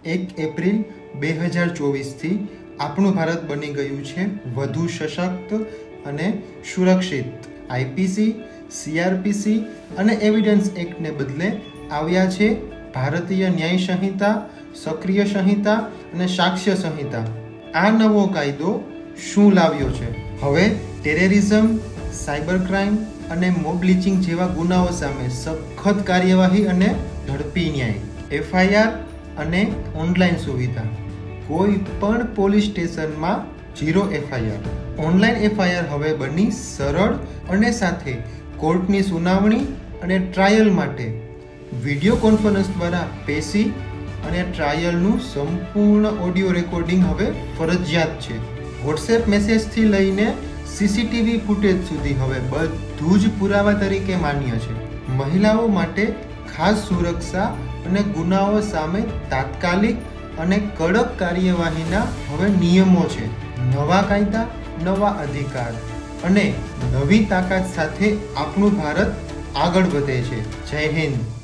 1 April 2024થી આપણું ભારત બની ગયું છે વધુ સશક્ત અને સુરક્ષિત. આઈપીસી, સીઆરપીસી અને એવિડન્સ એક્ટને બદલે આવ્યા છે ભારતીય ન્યાય સંહિતા, સક્રિય સંહિતા અને સાક્ષ્ય સંહિતા. આ નવો કાયદો શું લાવ્યો છે? હવે ટેરરિઝમ, સાયબર ક્રાઇમ અને મોબ લિંચિંગ જેવા ગુનાઓ સામે સખત કાર્યવાહી અને ઝડપી ન્યાય. એફઆઈઆર અને ઓનલાઈન સુવિધા. કોઈ પણ પોલીસ સ્ટેશનમાં 0 એફઆઈઆર. ઓનલાઈન એફઆઈઆર હવે બની સરળ અને સાથે કોર્ટની સુનાવણી અને ટ્રાયલ માટે વિડીયો કોન્ફરન્સ દ્વારા પેશી અને ટ્રાયલનું સંપૂર્ણ ઓડિયો રેકોર્ડિંગ હવે ફરજિયાત છે. વોટ્સએપ મેસેજથી લઈને સીસીટીવી ફૂટેજ સુધી હવે બધું જ પુરાવા તરીકે માન્ય છે. મહિલાઓ માટે ખાસ સુરક્ષા અને ગુનાઓ સામે તાત્કાલિક અને કડક કાર્યવાહીના હવે નિયમો છે. નવા કાયદા, નવા અધિકાર અને નવી તાકાત સાથે આપણું ભારત આગળ વધે છે. જય હિન્દ.